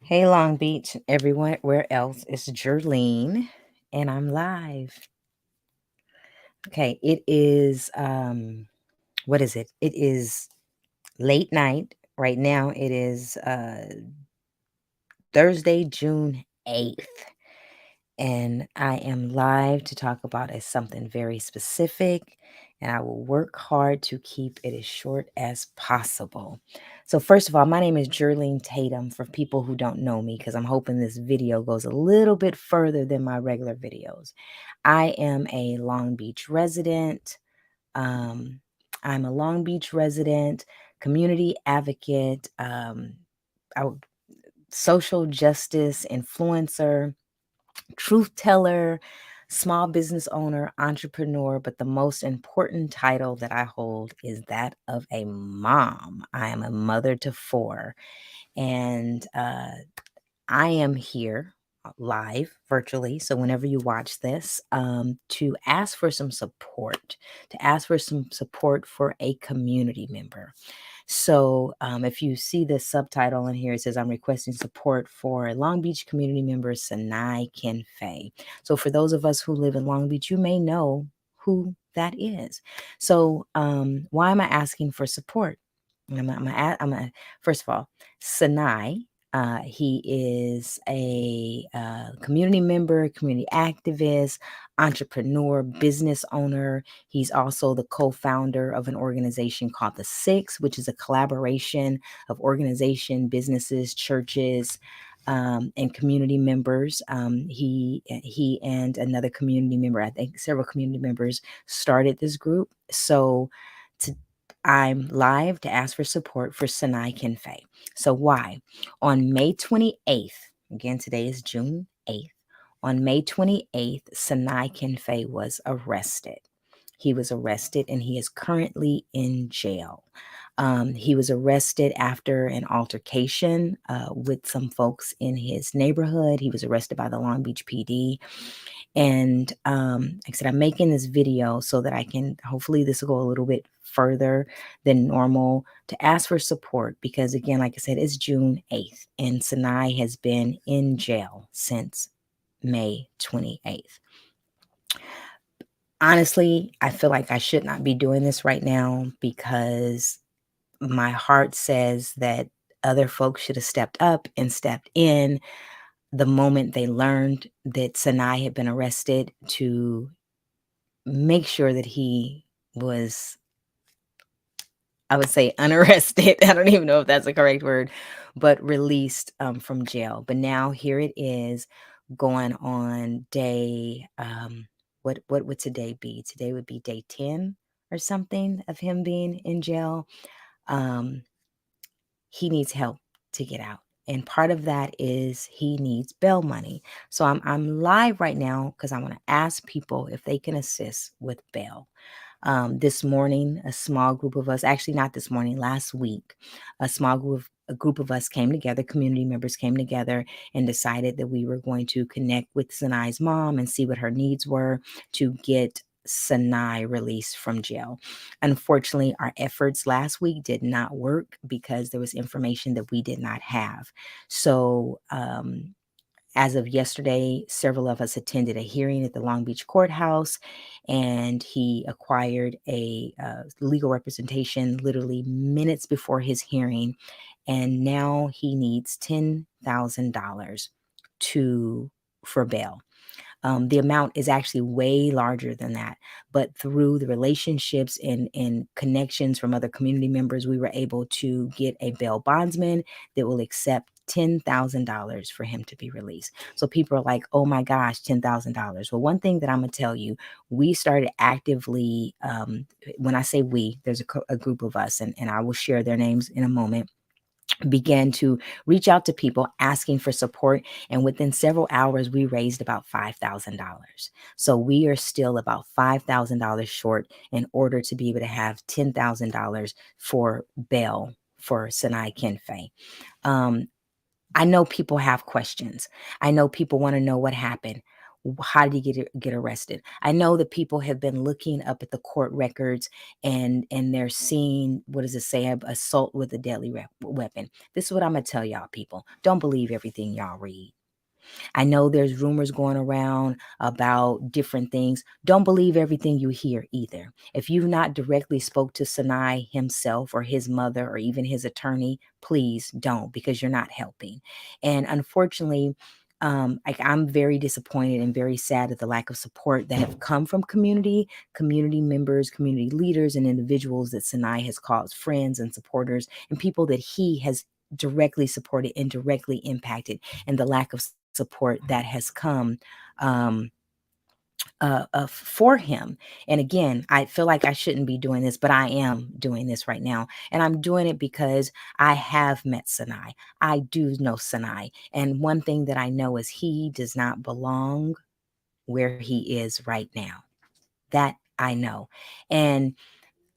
Hey, Long Beach, everyone, where else? It's Jerlene, and I'm live. Okay, it is, what is it? It is late night. Right now, it is Thursday, June 8th, and I am live to talk about something very specific, and I will work hard to keep it as short as possible. So first of all, my name is Jerlene Tatum for people who don't know me, because I'm hoping this video goes a little bit further than my regular videos. I am a Long Beach resident. Um, I'm a Long Beach resident, community advocate, social justice influencer, truth teller, small business owner, entrepreneur, but the most important title that I hold is that of a mom. I am a mother to four, and I am here live virtually. So whenever you watch this, to ask for some support, for a community member. So if you see the subtitle in here, it says, I'm requesting support for Long Beach community member Senay Kenfe. So for those of us who live in Long Beach, you may know who that is. So why am I asking for support? First of all, Senay, he is a community member, community activist, entrepreneur, business owner. He's also the co-founder of an organization called The Six, which is a collaboration of organization, businesses, churches, and community members. He and another community member, I think several community members, started this group. So I'm live to ask for support for Senay Kenfe. So why? On May 28th, again, today is June 8th. On May 28th, Senay Kenfe was arrested. He was arrested and he is currently in jail. He was arrested after an altercation with some folks in his neighborhood. He was arrested by the Long Beach PD. And like I said, I'm making this video so that I can, hopefully this will go a little bit further than normal, to ask for support, because again, like I said, it's June 8th and Senay has been in jail since May 28th. Honestly, I feel like I should not be doing this right now, because my heart says that other folks should have stepped up and stepped in the moment they learned that Senay had been arrested, to make sure that he was, I would say, unarrested. I don't even know if that's the correct word, but released from jail. But now here it is, going on day, what would today be? Today would be day 10 or something of him being in jail. He needs help to get out. And part of that is he needs bail money. So I'm live right now because I want to ask people if they can assist with bail. This morning, a small group of us, actually not this morning, last week, a group of us came together, community members came together and decided that we were going to connect with Senay's mom and see what her needs were to get Senay released from jail. Unfortunately, our efforts last week did not work because there was information that we did not have. So, as of yesterday, several of us attended a hearing at the Long Beach courthouse, and he acquired a legal representation literally minutes before his hearing, and now he needs $10,000 for bail. The amount is actually way larger than that, but through the relationships and connections from other community members, we were able to get a bail bondsman that will accept $10,000 for him to be released. So people are like, oh my gosh, $10,000. Well, one thing that I'm going to tell you, we started actively, when I say we, there's a group of us, and I will share their names in a moment. began to reach out to people asking for support. And within several hours, we raised about $5,000. So we are still about $5,000 short in order to be able to have $10,000 for bail for Senay Kenfe. Um, I know people have questions. I know people want to know what happened. How did he get arrested? I know that people have been looking up at the court records, and they're seeing, what does it say, assault with a deadly weapon. This is what I'm gonna tell y'all, people. Don't believe everything y'all read. I know there's rumors going around about different things. Don't believe everything you hear either. If you've not directly spoke to Senay himself or his mother or even his attorney, please don't, because you're not helping. And unfortunately, I'm very disappointed and very sad at the lack of support that have come from community members, community leaders, and individuals that Senay has called friends and supporters, and people that he has directly supported and directly impacted, and the lack of support that has come um, for him. And again, I feel like I shouldn't be doing this, but I am doing this right now. And I'm doing it because I have met Senay. I do know Senay. And one thing that I know is he does not belong where he is right now. That I know. And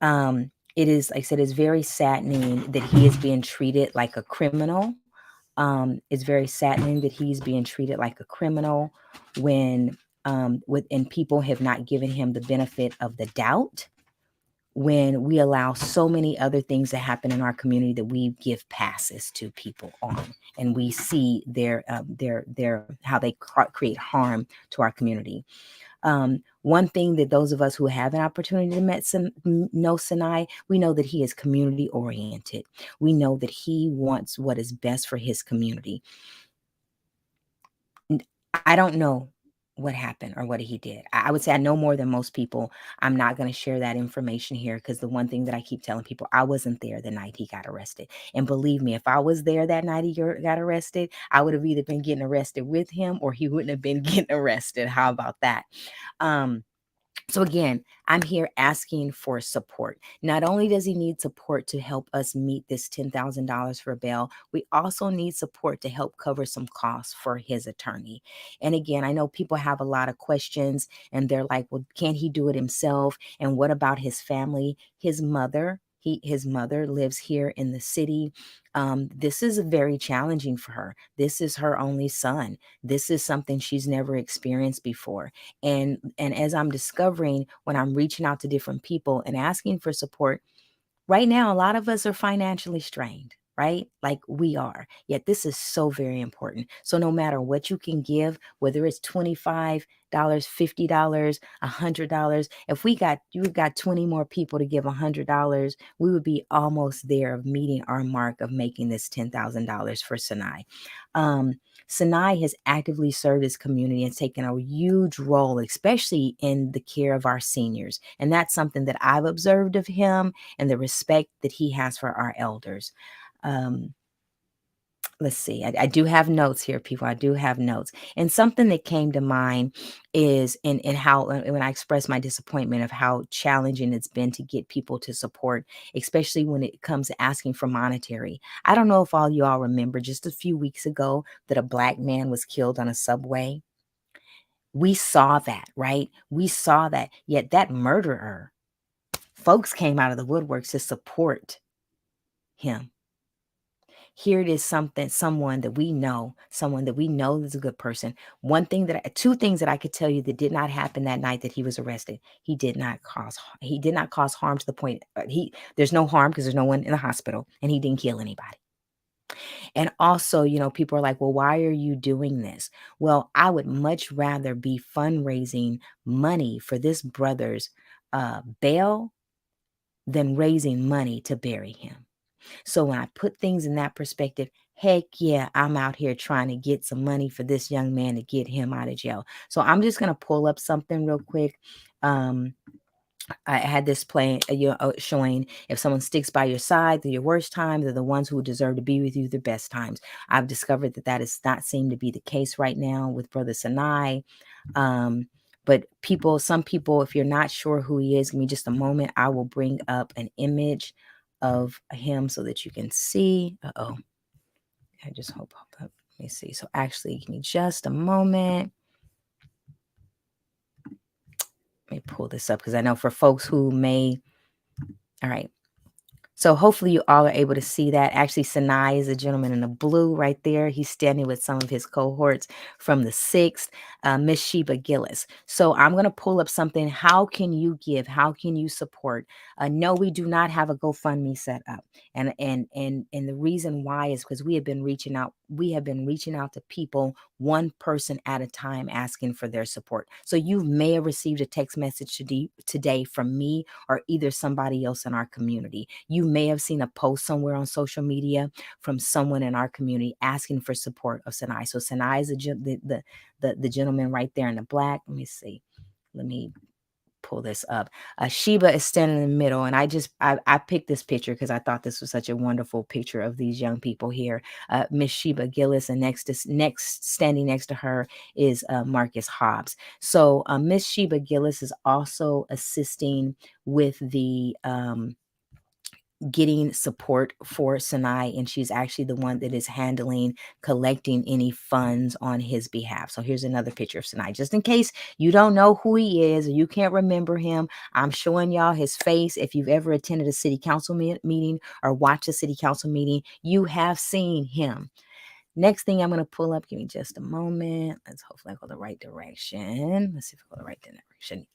it is, like I said, it's very saddening that he is being treated like a criminal. It's very saddening that he's being treated like a criminal when and people have not given him the benefit of the doubt, when we allow so many other things to happen in our community that we give passes to people on, and we see their how they create harm to our community. One thing that those of us who have an opportunity to know Senay, we know that he is community oriented. We know that he wants what is best for his community. I don't know what happened or what he did. I would say I know more than most people. I'm not going to share that information here, because the one thing that I keep telling people, I wasn't there the night he got arrested. And believe me, if I was there that night he got arrested, I would have either been getting arrested with him or he wouldn't have been getting arrested. How about that? So again, I'm here asking for support. Not only does he need support to help us meet this $10,000 for bail, we also need support to help cover some costs for his attorney. And again, I know people have a lot of questions and they're like, well, can't he do it himself? And what about his family? His mother, his mother lives here in the city. This is very challenging for her. This is her only son. This is something she's never experienced before. And as I'm discovering, when I'm reaching out to different people and asking for support, right now a lot of us are financially strained, right? Like we are. Yet this is so very important. So no matter what you can give, whether it's $25, $50, $100, if you've got 20 more people to give $100, we would be almost there of meeting our mark of making this $10,000 for Senay. Senay has actively served his community and taken a huge role, especially in the care of our seniors. And that's something that I've observed of him, and the respect that he has for our elders. Um, let's see. I do have notes here, people. I do have notes. And something that came to mind is in how, when I expressed my disappointment of how challenging it's been to get people to support, especially when it comes to asking for monetary. I don't know if all you all remember just a few weeks ago that a Black man was killed on a subway. We saw that, right? We saw that. Yet that murderer, folks came out of the woodworks to support him. Here it is, someone that we know, is a good person. Two things that I could tell you that did not happen that night that he was arrested. He did not cause harm to the point, there's no harm because there's no one in the hospital, and he didn't kill anybody. And also, people are like, well, why are you doing this? Well, I would much rather be fundraising money for this brother's bail than raising money to bury him. So when I put things in that perspective, heck yeah, I'm out here trying to get some money for this young man to get him out of jail. So I'm just going to pull up something real quick. I had this playing, showing if someone sticks by your side through your worst times, they're the ones who deserve to be with you the best times. I've discovered that is not seem to be the case right now with Brother Senay. But some people, if you're not sure who he is, give me just a moment. I will bring up an image of him so that you can see. Uh-oh. I just hope up. Let me see. So actually, give me just a moment. Let me pull this up because I know for folks who may. All right. So hopefully you all are able to see that. Actually, Senay is a gentleman in the blue right there. He's standing with some of his cohorts from the 6th, Miss Sheba Gillis. So I'm going to pull up something. How can you give? How can you support? No, we do not have a GoFundMe set up. And the reason why is because we have been reaching out. We have been reaching out to people one person at a time asking for their support. So you may have received a text message today from me or either somebody else in our community. You may have seen a post somewhere on social media from someone in our community asking for support of Senay. So Senay is the gentleman right there in the black. Let me see. Let me pull this up. Sheba is standing in the middle, and I picked this picture because I thought this was such a wonderful picture of these young people here. Miss Sheba Gillis, and standing next to her is Marcus Hobbs. So Miss Sheba Gillis is also assisting with the getting support for Senay, and she's actually the one that is handling collecting any funds on his behalf. So here's another picture of Senay, just in case you don't know who he is or you can't remember him. I'm showing y'all his face. If you've ever attended a city council meeting or watched a city council meeting, you have seen him. Next thing I'm going to pull up, give me just a moment. Let's hopefully go the right direction. Let's see if I go the right direction.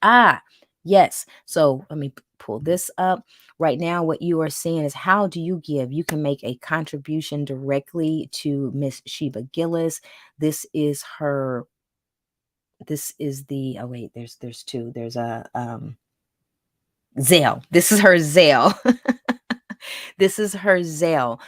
Yes. So let me pull this up. Right now, what you are seeing is how do you give? You can make a contribution directly to Miss Sheba Gillis. This is her. This is the. Oh wait, there's two. There's a Zelle. This is her Zelle. This is her Zelle.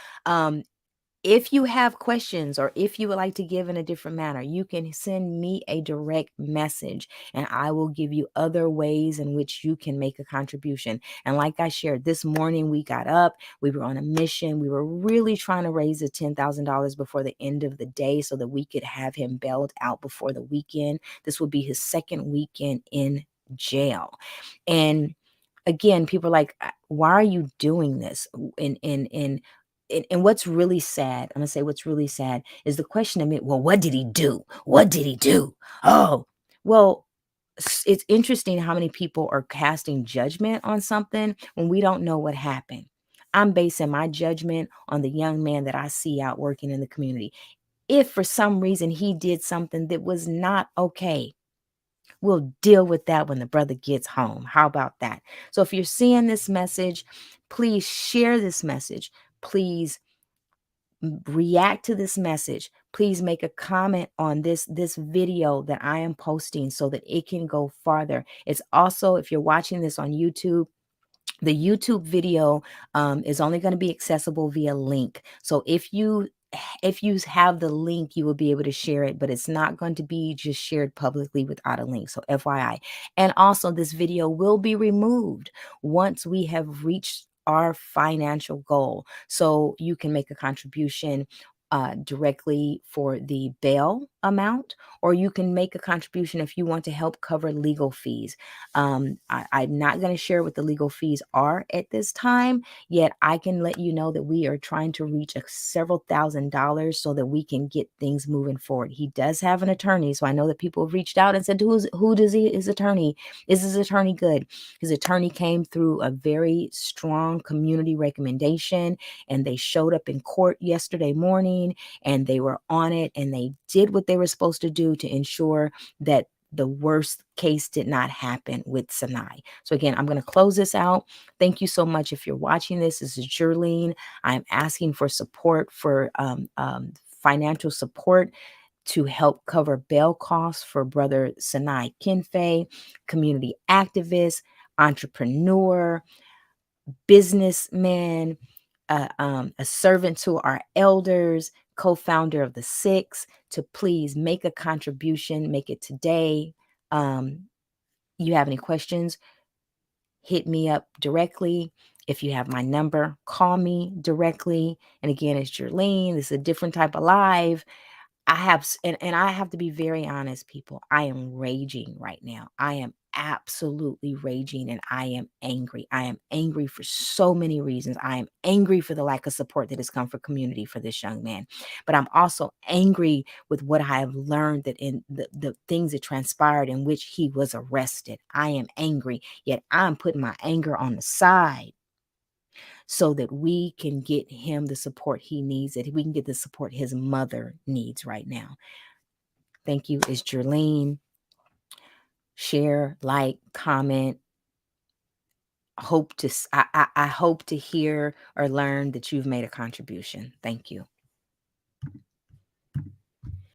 If you have questions or if you would like to give in a different manner, you can send me a direct message and I will give you other ways in which you can make a contribution. And like I shared, this morning we got up, we were on a mission. We were really trying to raise the $10,000 before the end of the day so that we could have him bailed out before the weekend. This will be his second weekend in jail. And again, people are like, why are you doing this? And what's really sad, I'm gonna say what's really sad is the question of me, well, what did he do? What did he do? Oh, well, it's interesting how many people are casting judgment on something when we don't know what happened. I'm basing my judgment on the young man that I see out working in the community. If for some reason he did something that was not okay, we'll deal with that when the brother gets home. How about that? So if you're seeing this message, please share this message. Please react to this message. Please make a comment on this video that I am posting so that it can go farther. It's also, if you're watching this on YouTube, the YouTube video is only going to be accessible via link. So if you have the link, you will be able to share it, but it's not going to be just shared publicly without a link. So FYI. And also this video will be removed once we have reached our financial goal. So you can make a contribution directly for the bail amount, or you can make a contribution if you want to help cover legal fees. I'm not going to share what the legal fees are at this time, yet I can let you know that we are trying to reach several $1,000s so that we can get things moving forward. He does have an attorney, so I know that people have reached out and said, his attorney? Is his attorney good? His attorney came through a very strong community recommendation, and they showed up in court yesterday morning, and they were on it, and they did what they were supposed to do to ensure that the worst case did not happen with Senay. So again, I'm going to close this out. Thank you so much. If you're watching this is Jerlene. I'm asking for support for financial support to help cover bail costs for brother Senay Kenfe, community activist, entrepreneur, businessman, a servant to our elders, co-founder of the Six, to please make a contribution, make it today. You have any questions, hit me up directly. If you have my number, call me directly. And again, it's Jerlene. This is a different type of live. and I have to be very honest, people. I am raging right now. I am absolutely raging and I am angry. I am angry for so many reasons. I am angry for the lack of support that has come for community for this young man. But I'm also angry with what I have learned, that in the things that transpired in which he was arrested. I am angry, yet I'm putting my anger on the side so that we can get him the support he needs, that we can get the support his mother needs right now. Thank you. It's Jerlene. Share, like, comment. I hope to hear or learn that you've made a contribution. Thank you.